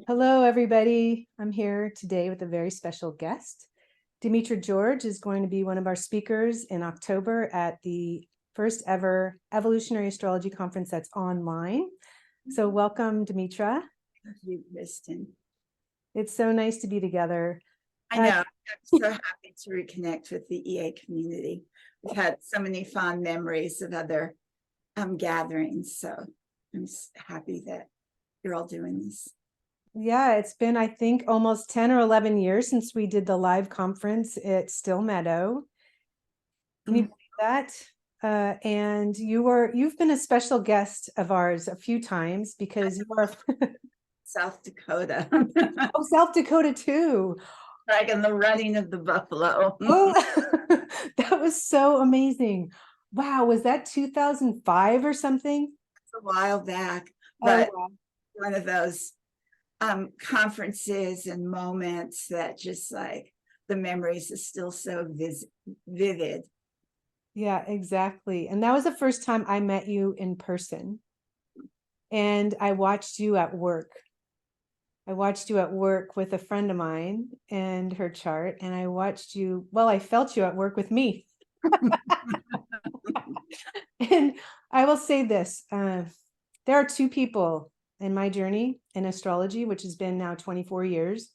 Hello, everybody. I'm here today with a very special guest. Demetra Geroge is going to be one of our speakers in October at the first ever Evolutionary Astrology Conference that's online. So welcome, Demetra. Thank you, Kristin. It's so nice to be together. I know. I'm so happy to reconnect with the EA community. We've had so many fond memories of other gatherings, so I'm happy that you're all doing this. Yeah, it's been, I think, almost 10 or 11 years since we did the live conference at Still Meadow. Can you believe that? And you've been a special guest of ours a few times because you are South Dakota. oh, South Dakota too. Like in the running of the buffalo. Oh, that was so amazing. Wow, was that 2005 or something? It's a while back, Oh, but wow. one of those conferences and moments that just like the memories are still so vivid. Yeah, exactly. And that was the first time I met you in person. And I watched you at work. I watched you at work with a friend of mine and her chart, and I watched you, well, I felt you at work with me. And I will say this, there are two people in my journey in astrology, which has been now 24 years,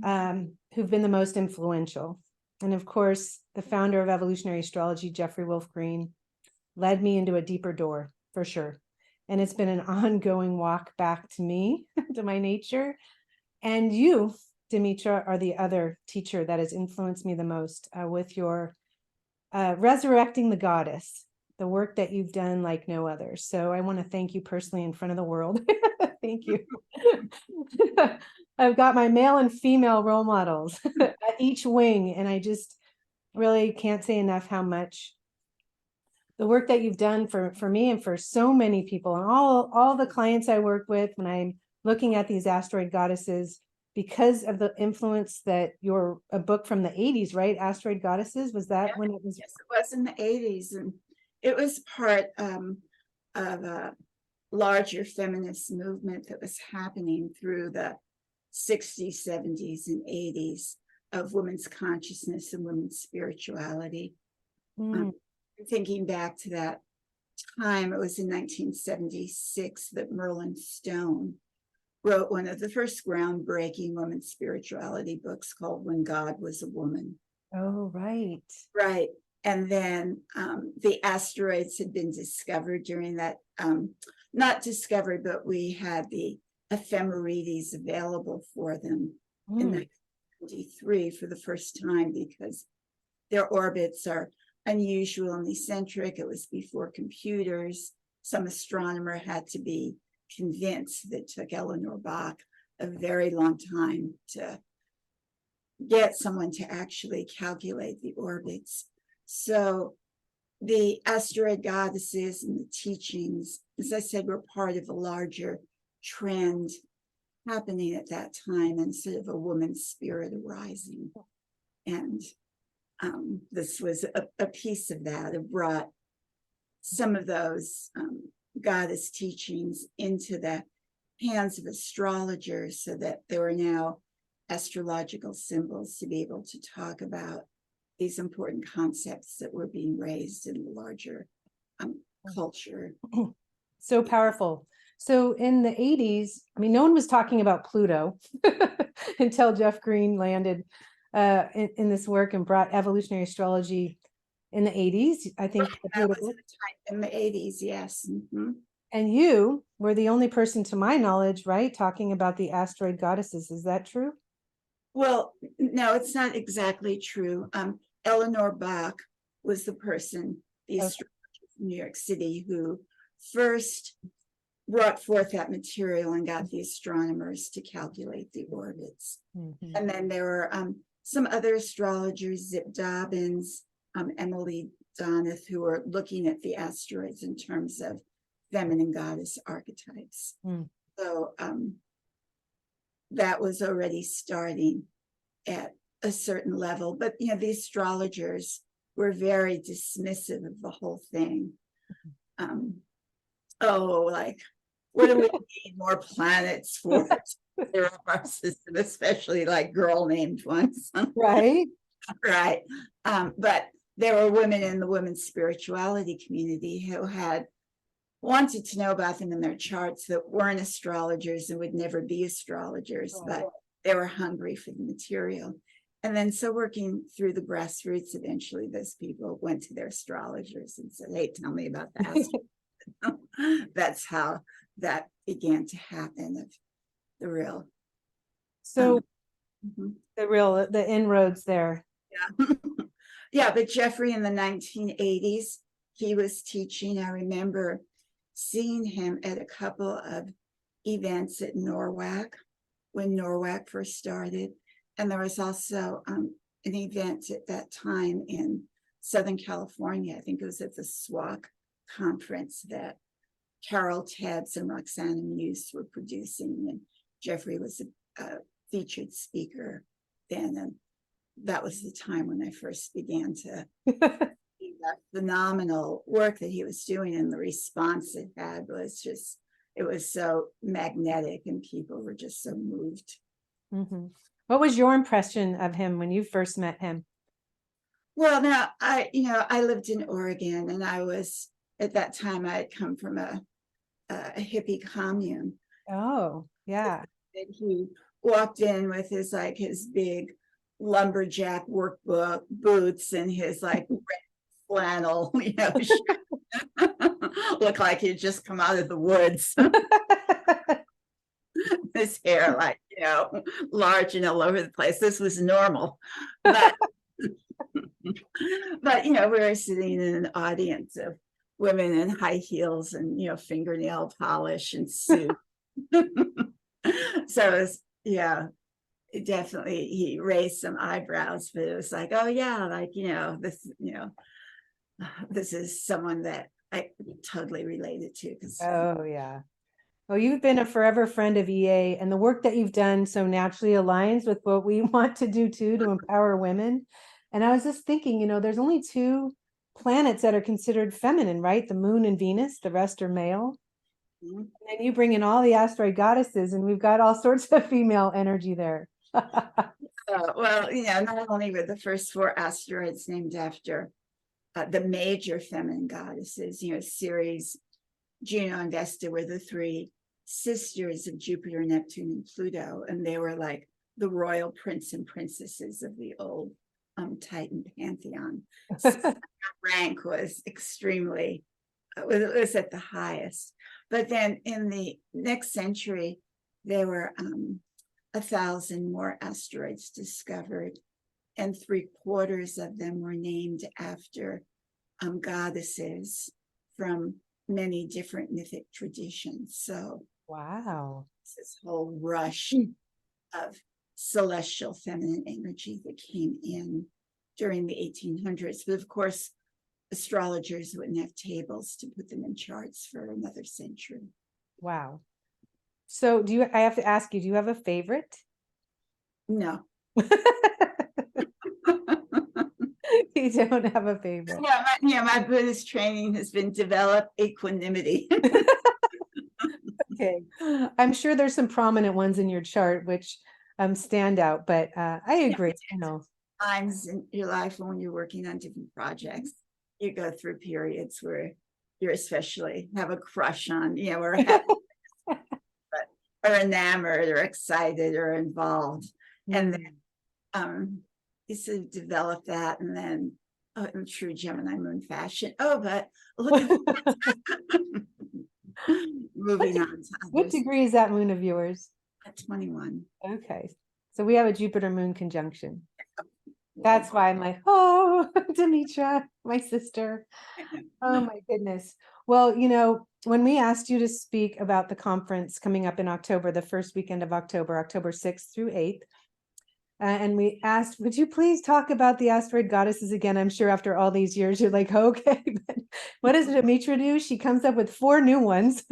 who've been the most influential. And of course, the founder of evolutionary astrology, Jeffrey Wolf Green, led me into a deeper door for sure. And it's been an ongoing walk back to me, to my nature. And you, Demetra, are the other teacher that has influenced me the most with your resurrecting the goddess, the work that you've done like no other. So I want to thank you personally in front of the world. Thank you. I've got my male and female role models at each wing, and I just really can't say enough how much the work that you've done for me and for so many people and all the clients I work with when I'm looking at these asteroid goddesses, because of the influence that a book from the 80s, right? Asteroid Goddesses, was that when it was? Yes, it was in the 80s, and it was part of a larger feminist movement that was happening through the 60s, 70s, and 80s of women's consciousness and women's spirituality. Thinking back to that time, it was in 1976 that Merlin Stone wrote one of the first groundbreaking women's spirituality books called When God Was a Woman. Oh, right. Right. And then the asteroids had been discovered during that, not discovered, but we had the ephemerides available for them in 1993 for the first time because their orbits are unusual and eccentric. It was before computers. Some astronomer had to be convinced. That took Eleanor Bach a very long time to get someone to actually calculate the orbits. So the asteroid goddesses and the teachings, as I said, were part of a larger trend happening at that time, and sort of a woman's spirit arising. And this was a piece of that. It brought some of those goddess teachings into the hands of astrologers so that there were now astrological symbols to be able to talk about these important concepts that were being raised in the larger culture. So powerful. So in the 80s, I mean, no one was talking about Pluto until Jeff Green landed in this work and brought evolutionary astrology in the 80s. I think that was in the 80s, yes. And you were the only person, to my knowledge, right, talking about the asteroid goddesses. Is that true? Well, no, it's not exactly true. Eleanor Bach was the person, the astrologer from New York City, who first brought forth that material and got the astronomers to calculate the orbits. And then there were some other astrologers, Zip Dobbins, Emily Donath, who were looking at the asteroids in terms of feminine goddess archetypes. So that was already starting at a certain level. But, you know, the astrologers were very dismissive of the whole thing. Like what do we need more planets for to clear up our system, especially like girl named ones? Right? Right. But there were women in the women's spirituality community who had wanted to know about them in their charts that weren't astrologers and would never be astrologers, but they were hungry for the material. And then so working through the grassroots, eventually those people went to their astrologers and said, hey, tell me about that. That's how that began to happen, of the real. So Mhm. the inroads there. Yeah. Yeah, but Jeffrey in the 1980s, he was teaching. I remember seeing him at a couple of events at NORWAC when NORWAC first started. And there was also an event at that time in Southern California. I think it was at the SWAC conference that Carol Tebbs and Roxana Muse were producing. And Jeffrey was a featured speaker then. And that was the time when I first began to see that phenomenal work that he was doing, and the response it had was just, it was so magnetic, and people were just so moved. Mm-hmm. What was your impression of him when you first met him? Well, now I lived in Oregon, and I was, at that time I had come from a hippie commune. Oh, yeah. And he walked in with his big lumberjack workbook boots and his red flannel, looked like he'd just come out of the woods. His hair large and all over the place. This was normal. But we were sitting in an audience of women in high heels and fingernail polish and suit. So it was, definitely he raised some eyebrows, but it was like, oh yeah, this is someone that I totally related to. Oh yeah. Well, you've been a forever friend of EA, and the work that you've done so naturally aligns with what we want to do too, to empower women. And I was just thinking, there's only 2 planets that are considered feminine, right? The moon and Venus, the rest are male. Mhm. And you bring in all the asteroid goddesses, and we've got all sorts of female energy there. Well, not only were the first 4 asteroids named after the major feminine goddesses, Ceres, Juno, and Vesta were the 3 sisters of Jupiter, Neptune, and Pluto, and they were like the royal prince and princesses of the old Titan pantheon. So rank was extremely, it was at the highest. But then in the next century, there were 1,000 more asteroids discovered, and 3/4 of them were named after goddesses from many different mythic traditions. So Wow. this whole rush of celestial feminine energy that came in during the 1800s. But of course, astrologers wouldn't have tables to put them in charts for another century. Wow. So I have to ask you, do you have a favorite? No. You don't have a favorite. My Buddhist training has been develop equanimity. Okay. I'm sure there's some prominent ones in your chart which stand out, but I agree. Times in your life when you're working on different projects, you go through periods where you're especially have a crush on, or happy, or enamored or excited or involved. And then you sort of develop that, and then in true Gemini moon fashion. Oh, but look at moving on to others. What degree is that moon of yours? At 21. Okay. So we have a Jupiter moon conjunction. That's why I'm like, oh, Demetra, my sister. Oh my goodness. Well, when we asked you to speak about the conference coming up in October, the first weekend of October, October 6th through 8th, and we asked, would you please talk about the asteroid goddesses again? I'm sure after all these years, you're like, okay, but what does Demetra do? She comes up with 4 new ones.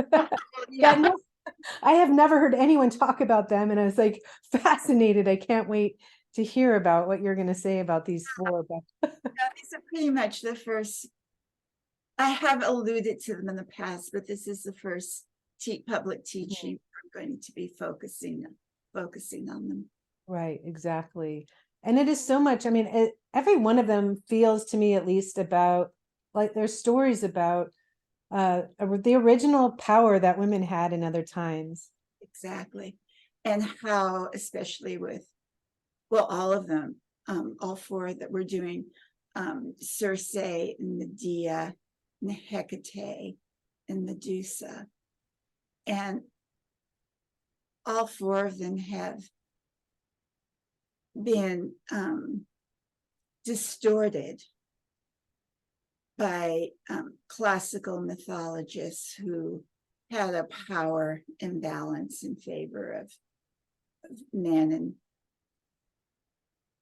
Yeah. I have never heard anyone talk about them. And I was like fascinated. I can't wait to hear about what you're going to say about these 4. These are pretty much the first. I have alluded to them in the past, but this is the first public teaching, we're going to be focusing on them. Right, exactly. And it is so much, I mean, every one of them feels to me at least about, like, there's stories about the original power that women had in other times. Exactly. And how, especially with, well, all of them, all four that we're doing, Circe, Medea, Hecate, and Medusa. And all four of them have been distorted by classical mythologists who had a power imbalance in favor of men and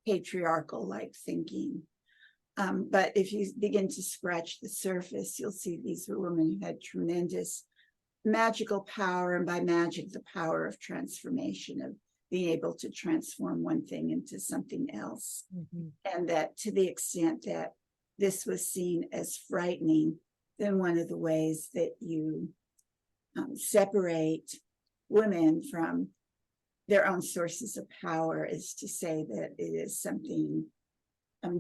patriarchal like thinking. But if you begin to scratch the surface, you'll see these were women who had tremendous magical power, and by magic, the power of transformation, of being able to transform one thing into something else. Mm-hmm. And that to the extent that this was seen as frightening, then one of the ways that you separate women from their own sources of power is to say that it is something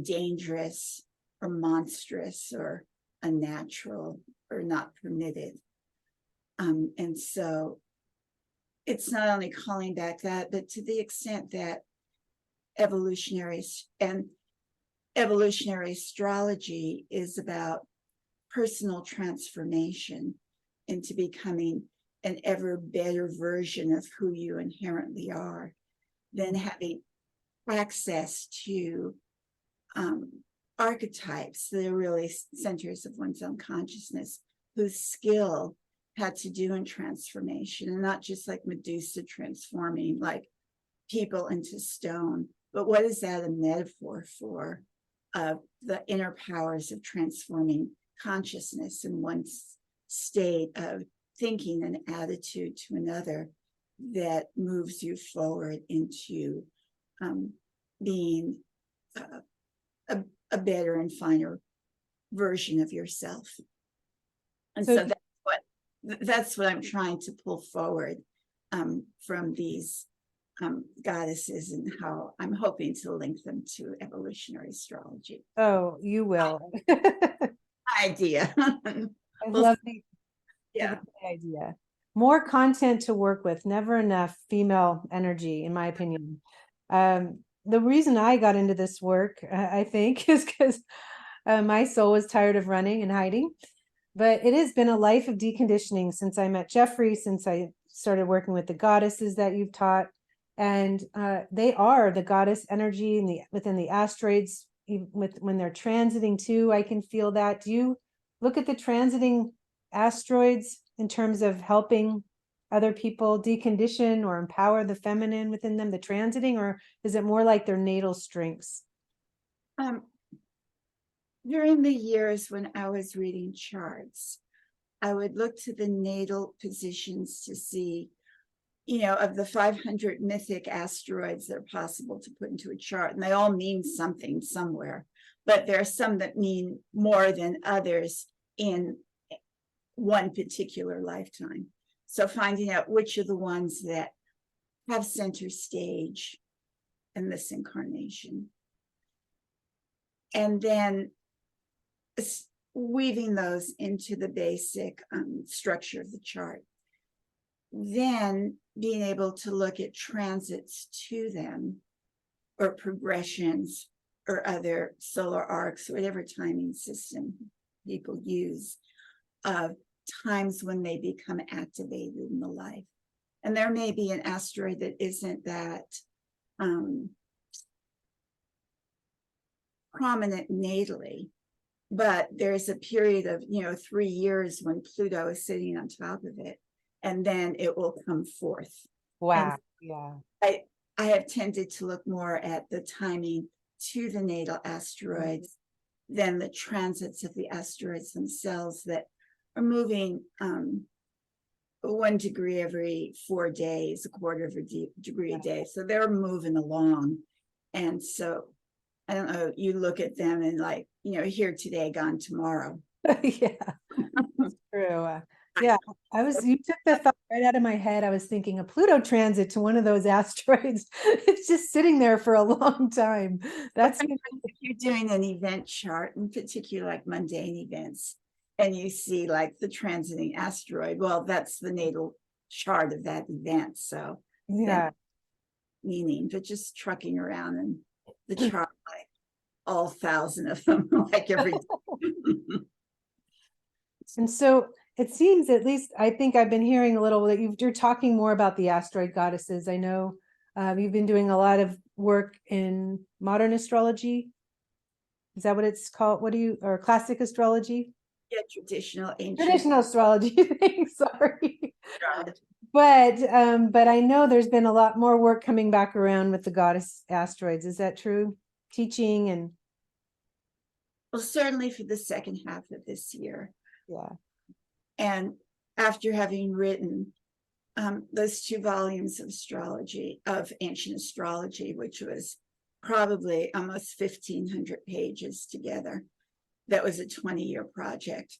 dangerous or monstrous or unnatural or not permitted. And so it's not only calling back that, but to the extent that evolutionary astrology is about personal transformation into becoming an ever better version of who you inherently are, then having access to archetypes that are really centers of one's own consciousness, whose skill had to do in transformation, and not just like Medusa transforming like people into stone, but what is that a metaphor for? The inner powers of transforming consciousness in one's state of thinking and attitude to another that moves you forward into being a better and finer version of yourself. And so that's what I'm trying to pull forward from these goddesses, and how I'm hoping to link them to evolutionary astrology. Oh, you will. Idea. I love the idea. More content to work with, never enough female energy, in my opinion. The reason I got into this work, I think, is because my soul was tired of running and hiding. But it has been a life of deconditioning since I met Jeffrey, since I started working with the goddesses that you've taught. And they are the goddess energy within the asteroids. When they're transiting too, I can feel that. Do you look at the transiting asteroids in terms of helping other people decondition or empower the feminine within them, the transiting, or is it more like their natal strengths? During the years when I was reading charts, I would look to the natal positions to see, of the 500 mythic asteroids that are possible to put into a chart, and they all mean something somewhere, but there are some that mean more than others in one particular lifetime. So finding out which are the ones that have center stage in this incarnation, and then weaving those into the basic structure of the chart. Then being able to look at transits to them, or progressions, or other solar arcs, whatever timing system people use, of times when they become activated in the life. And there may be an asteroid that isn't that prominent natally, but there's a period of 3 years when Pluto is sitting on top of it, and then it will come forth. Wow. And yeah. I have tended to look more at the timing to the natal asteroids than the transits of the asteroids themselves that are moving 1 degree every 4 days, a quarter of a degree a day. So they're moving along. And so I don't know, you look at them and like, here today, gone tomorrow. Yeah, that's true. Yeah, you took the thought right out of my head. I was thinking a Pluto transit to one of those asteroids. It's just sitting there for a long time. That's If you're doing an event chart, in particular like mundane events, and you see like the transiting asteroid, well, that's the natal chart of that event. So yeah. meaning, but just trucking around and the chart, like all 1,000 of them, like every day. And so it seems, at least I think I've been hearing a little that you're talking more about the asteroid goddesses. I know you've been doing a lot of work in modern astrology. Is that what it's called? Or classic astrology? Yeah, traditional ancient. Traditional astrology. Sorry. But I know there's been a lot more work coming back around with the goddess asteroids. Is that true? Teaching and Well, certainly for the second half of this year. yeah. And after having written those 2 volumes of ancient astrology, which was probably almost 1,500 pages together, that was a 20-year project.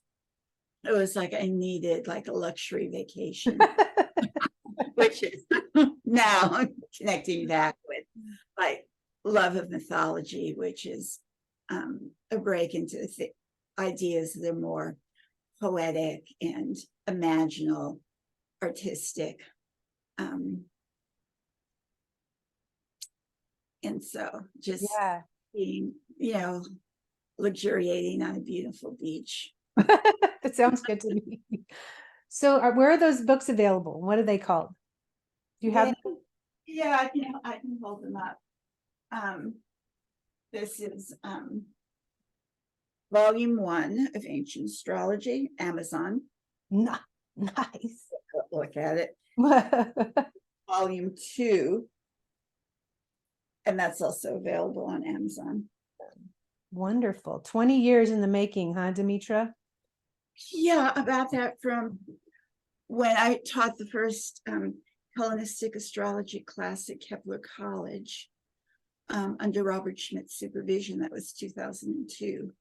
It was like I needed like a luxury vacation, which is now connecting that with like love of mythology, which is a break into ideas that are more poetic and imaginal, artistic. And so just being, luxuriating on a beautiful beach. That sounds good to me. So where are those books available? What are they called? Do you have them? Yeah, I can hold them up. This is volume 1 of Ancient Astrology, Amazon. Nice. Look at it. Volume 2, and that's also available on Amazon. Wonderful. 20 years in the making, huh, Demetra? Yeah, about that, from when I taught the first Hellenistic astrology class at Kepler College under Robert Schmidt's supervision. That was 2002.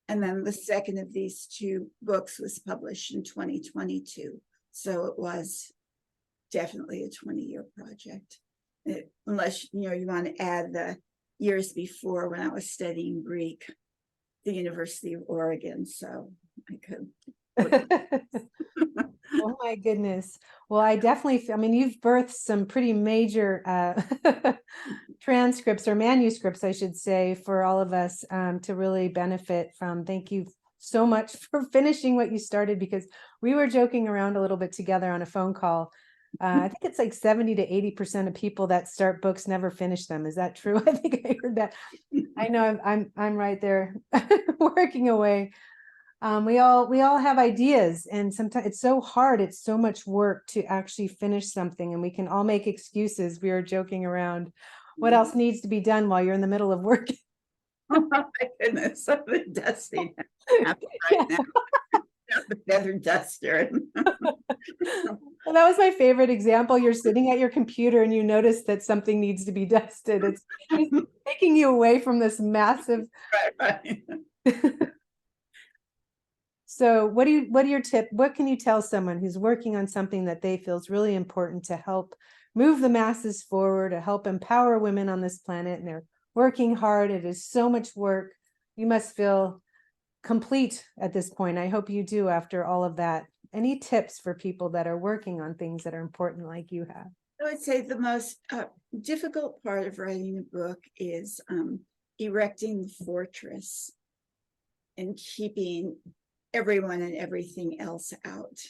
And then the second of these 2 books was published in 2022. So it was definitely a 20-year project. Unless, you want to add the years before when I was studying Greek, the University of Oregon. So I could. Oh my goodness. Well, I mean, you've birthed some pretty major transcripts or manuscripts, I should say, for all of us to really benefit from. Thank you so much for finishing what you started, because we were joking around a little bit together on a phone call. I think it's like 70 to 80% of people that start books never finish them. Is that true? I think I heard that. I know I'm right there working away. We all have ideas, and sometimes it's so hard. It's so much work to actually finish something, and we can all make excuses. We were joking around. What else needs to be done while you're in the middle of work? Oh my goodness, I'm dusty right now. The feather duster. Well, that was my favorite example. You're sitting at your computer and you notice that something needs to be dusted. It's taking you away from this massive. Right. So what are your tips? What can you tell someone who's working on something that they feel is really important to help move the masses forward, to help empower women on this planet? And they're working hard. It is so much work. You must feel complete at this point. I hope you do after all of that. Any tips for people that are working on things that are important like you have? I would say the most difficult part of writing a book is erecting the fortress and keeping everyone and everything else out.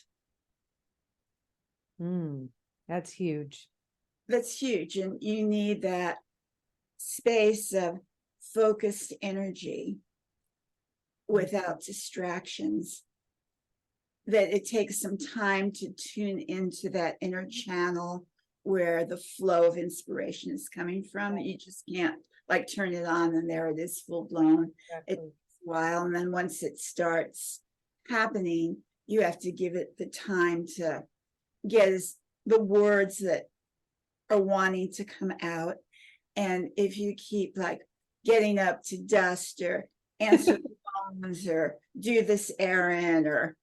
That's huge. That's huge. And you need that space of focused energy without distractions, that it takes some time to tune into that inner channel where the flow of inspiration is coming from. You just can't like turn it on and there it is full blown. Exactly. It takes a while, and then once it starts happening, you have to give it the time to get the words that are wanting to come out. And if you keep like getting up to dust or answer the phones or do this errand or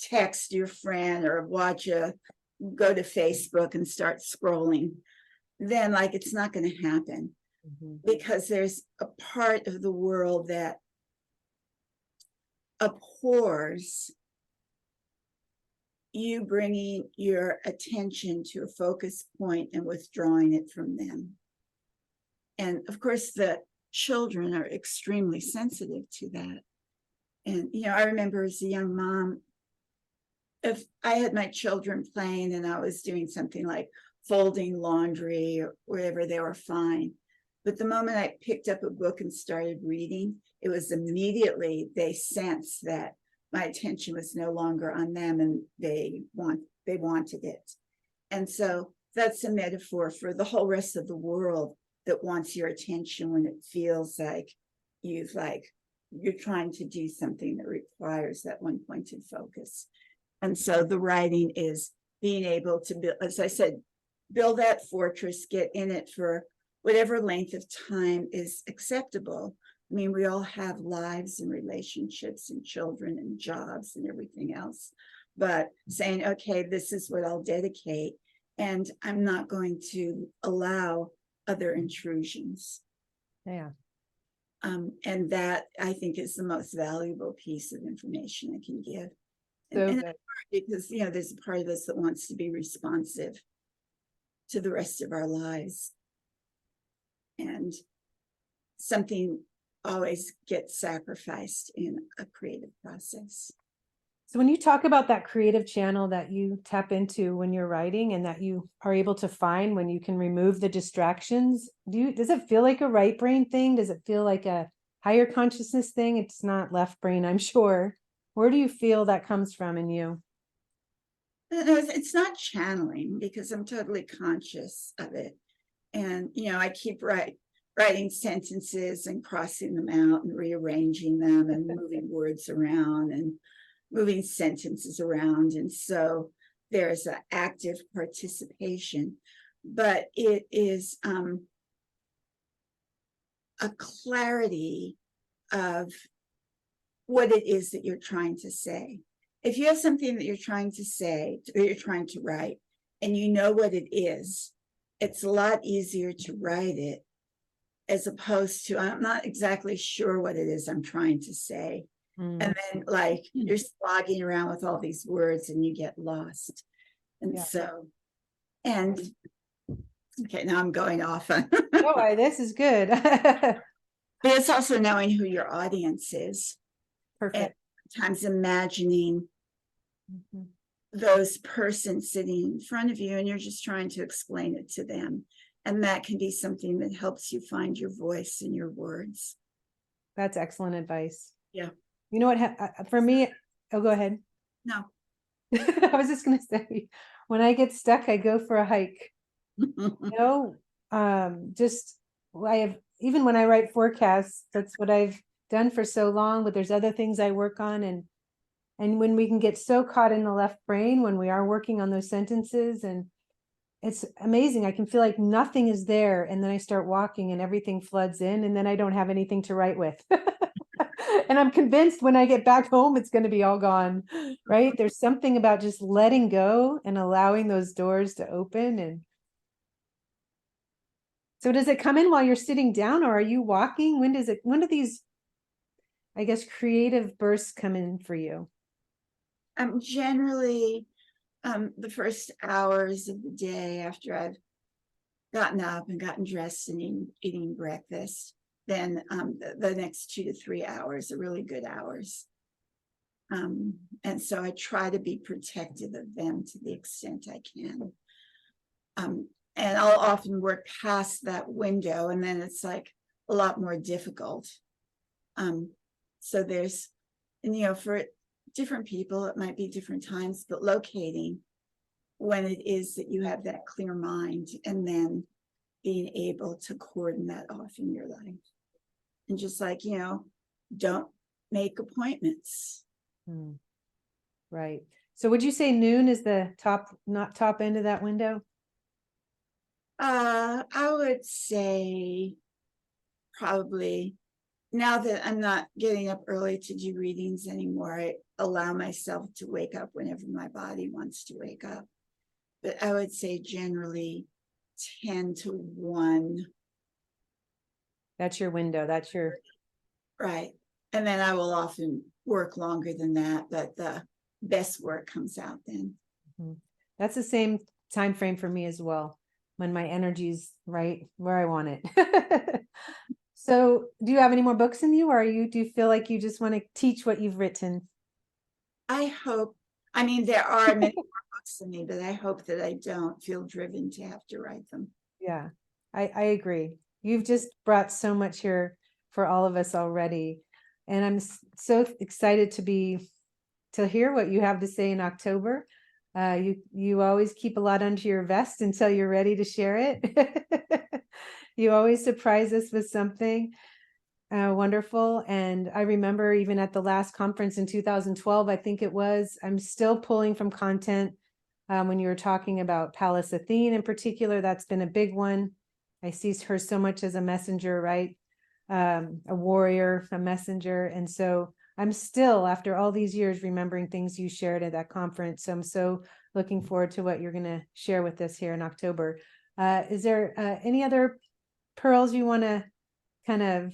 text your friend or go to Facebook and start scrolling, then like it's not going to happen, because there's a part of the world that abhors you bringing your attention to a focus point and withdrawing it from them. And of course, the children are extremely sensitive to that. And, you know, I remember as a young mom, if I had my children playing and I was doing something like folding laundry or whatever, they were fine. But the moment I picked up a book and started reading, it was immediately they sensed that my attention was no longer on them, and they wanted it. And so that's a metaphor for the whole rest of the world that wants your attention when it feels like you're trying to do something that requires that one pointed focus. And so the writing is being able to build, as I said, build that fortress, get in it for whatever length of time is acceptable. I mean, we all have lives and relationships and children and jobs and everything else, but saying, okay, this is what I'll dedicate, and I'm not going to allow other intrusions. Yeah. And that, I think, is the most valuable piece of information I can give. So and good. because, you know, there's a part of us that wants to be responsive to the rest of our lives. And something always gets sacrificed in a creative process. So when you talk about that creative channel that you tap into when you're writing, and that you are able to find when you can remove the distractions, does it feel like a right brain thing? Does it feel like a higher consciousness thing? It's not left brain, I'm sure. Where do you feel that comes from in you? It's not channeling, because I'm totally conscious of it. And, you know, I keep writing sentences and crossing them out and rearranging them and moving words around and moving sentences around. And so there's an active participation, but it is a clarity of what it is that you're trying to say. If you have something that you're trying to say, or you're trying to write, and you know what it is, it's a lot easier to write it, as opposed to, I'm not exactly sure what it is I'm trying to say. And then like you're slogging around with all these words and you get lost. And so, and okay, now I'm going off on Oh, this is good. but it's also knowing who your audience is. Perfect. And sometimes imagining those persons sitting in front of you, and you're just trying to explain it to them. And that can be something that helps you find your voice in your words. That's excellent advice. Yeah. You know what, for me, oh, go ahead. No. I was just going to say, when I get stuck, I go for a hike. You know, I have, even when I write forecasts, that's what I've done for so long, but there's other things I work on. And when we can get so caught in the left brain, when we are working on those sentences, and it's amazing, I can feel like nothing is there. And then I start walking and everything floods in, and then I don't have anything to write with. And I'm convinced when I get back home, it's going to be all gone, right? There's something about just letting go and allowing those doors to open. And so does it come in while you're sitting down, or are you walking? When do these, I guess, creative bursts come in for you? Generally, the first hours of the day after I've gotten up and gotten dressed and eating breakfast, then the next 2 to 3 hours are really good hours. And so I try to be protective of them to the extent I can. And I'll often work past that window, and then it's like a lot more difficult. So there's, and you know, for different people, it might be different times, but locating when it is that you have that clear mind, and then being able to cordon that off in your life. And just like, you know, don't make appointments. Right. So would you say noon is the not top end of that window? I would say probably now that I'm not getting up early to do readings anymore, I allow myself to wake up whenever my body wants to wake up. But I would say generally 10 to 1. That's your window. That's your, Right. And then I will often work longer than that, but the best work comes out then. that's the same time frame for me as well, when my energy's right where I want it. So do you have any more books in you, or do you feel like you just want to teach what you've written? I hope, I mean, there are many more books in me, but I hope that I don't feel driven to have to write them. Yeah, I agree. You've just brought so much here for all of us already. And I'm so excited to hear what you have to say in October. You always keep a lot under your vest until you're ready to share it. You always surprise us with something wonderful. And I remember even at the last conference in 2012, I think it was, I'm still pulling from content when you were talking about Pallas Athene in particular. That's been a big one. I see her so much as a messenger, right? A warrior, a messenger. And so I'm still, after all these years, remembering things you shared at that conference. So I'm so looking forward to what you're going to share with us here in October. Is there any other pearls you want to kind of,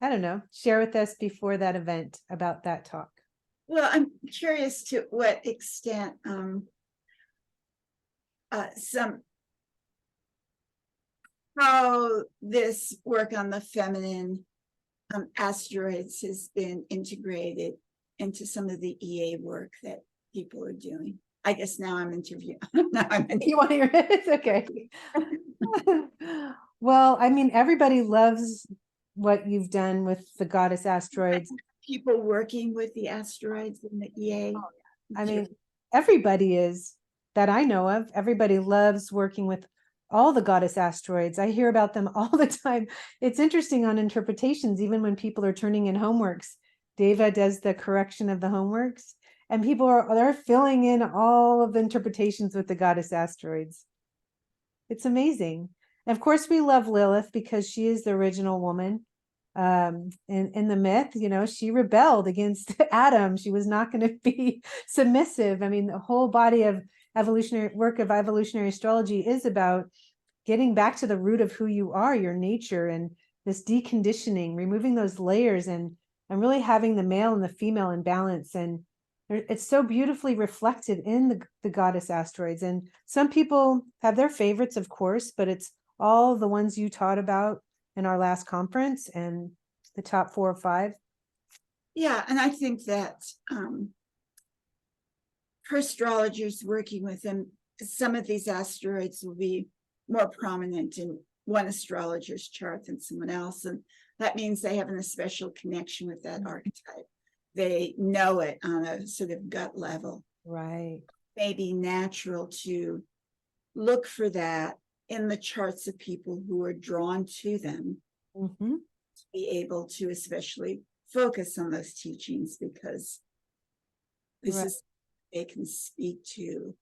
I don't know, share with us before that event about that talk? Well, I'm curious to what extent how this work on the feminine asteroids has been integrated into some of the EA work that people are doing. I guess now I'm interviewing. You want to hear it? It's okay. Well, I mean, everybody loves what you've done with the Goddess Asteroids. People working with the asteroids in the EA. I mean, everybody is, that I know of. Everybody loves working with all the Goddess Asteroids. I hear about them all the time. It's interesting on interpretations, even when people are turning in homeworks. Deva does the correction of the homeworks, and people they're filling in all of the interpretations with the Goddess Asteroids. It's amazing. And of course, we love Lilith because she is the original woman. In the myth, she rebelled against Adam. She was not going to be submissive. I mean, the whole body of evolutionary astrology is about getting back to the root of who you are, your nature, and this deconditioning, removing those layers, and really having the male and the female in balance. And it's so beautifully reflected in the Goddess Asteroids. And some people have their favorites, of course, but it's all the ones you taught about in our last conference and the top 4 or 5. Yeah, and I think that for astrologers working with them, some of these asteroids will be more prominent in one astrologer's chart than someone else. And that means they have a special connection with that archetype. They know it on a sort of gut level. Right. It may be natural to look for that in the charts of people who are drawn to them, to be able to especially focus on those teachings, because this is they can speak to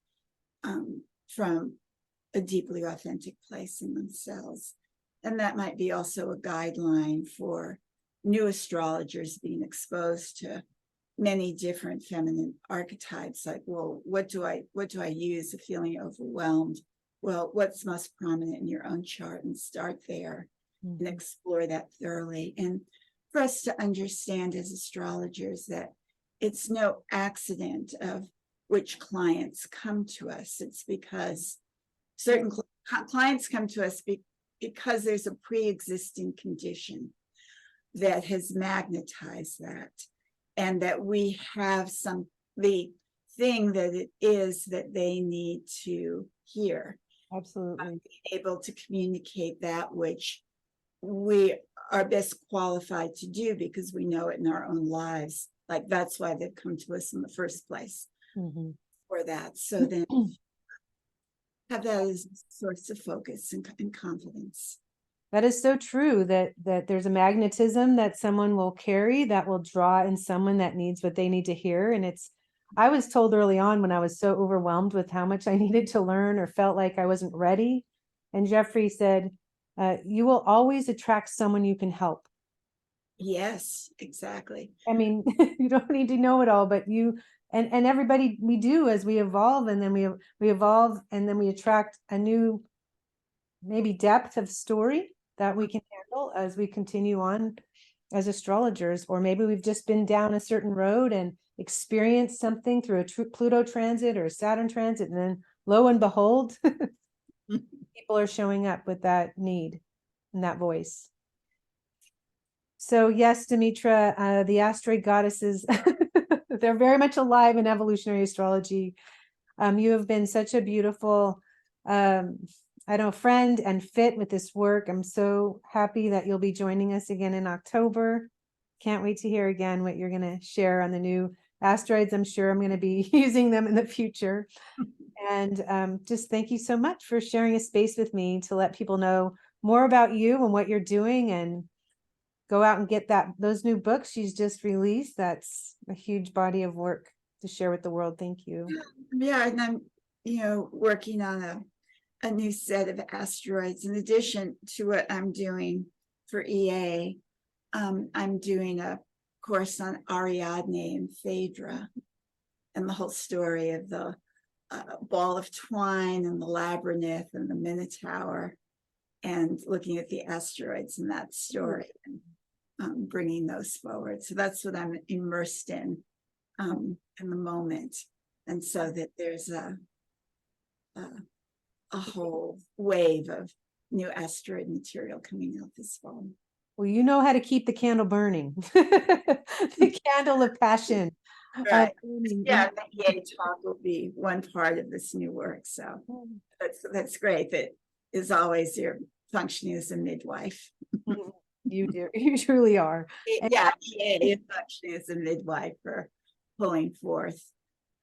from a deeply authentic place in themselves. And that might be also a guideline for new astrologers being exposed to many different feminine archetypes. Like, well, what do I use if feeling overwhelmed? Well, what's most prominent in your own chart, and start there and explore that thoroughly. And for us to understand as astrologers that it's no accident of which clients come to us. It's because certain clients come to us because there's a pre-existing condition that has magnetized that, and that we have the thing that it is that they need to hear. Absolutely. Able to communicate that which we are best qualified to do because we know it in our own lives. Like, that's why they've come to us in the first place for that. So then have that as a source of focus and confidence. That is so true, that there's a magnetism that someone will carry that will draw in someone that needs what they need to hear. And I was told early on, when I was so overwhelmed with how much I needed to learn or felt like I wasn't ready. And Jeffrey said, you will always attract someone you can help. Yes, exactly. I mean, you don't need to know it all, but you and everybody, we do, as we evolve, and then we evolve, and then we attract a new maybe depth of story that we can handle as we continue on as astrologers. Or maybe we've just been down a certain road and experienced something through a Pluto transit or a Saturn transit, and then lo and behold, people are showing up with that need and that voice. So yes, Demetra, the Asteroid Goddesses, they're very much alive in evolutionary astrology. You have been such a beautiful, I don't know, friend and fit with this work. I'm so happy that you'll be joining us again in October. Can't wait to hear again what you're going to share on the new asteroids. I'm sure I'm going to be using them in the future. And just thank you so much for sharing a space with me to let people know more about you and what you're doing, and go out and get those new books she's just released. That's a huge body of work to share with the world. Thank you. Yeah, and I'm, working on a new set of asteroids in addition to what I'm doing for EA. I'm doing a course on Ariadne and Phaedra, and the whole story of the ball of twine and the labyrinth and the Minotaur, and looking at the asteroids in that story and bringing those forward. So that's what I'm immersed in the moment. And so that there's a whole wave of new asteroid material coming out this fall. Well, you know how to keep the candle burning. The candle of passion. Right. Yeah, the EA talk will be one part of this new work. So that's great. That is always your functioning as a midwife. You do. You truly are. Yeah, EA is functioning as a midwife for pulling forth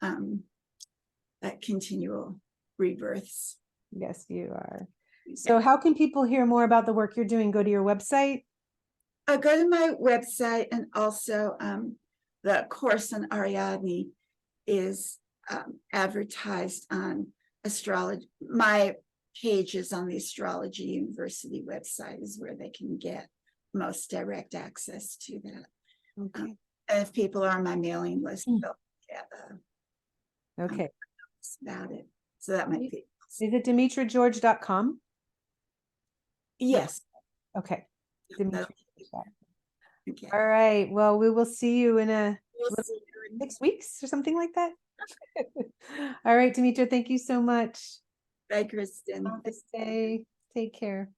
that continual rebirths. Yes, you are. So how can people hear more about the work you're doing? Go to your website? Go to my website, and also the course on Ariadne is advertised on astrology. My page is on the Astrology University website, is where they can get most direct access to that. Okay. And if people are on my mailing list, they'll get Okay. about it. So that might be. Is it demetrageorge.com? Yes. Okay. Okay. All right. Well, we will see you in We'll see you 6 weeks or something like that. All right, Demetra, thank you so much. Bye, Kristin. Namaste. Take care.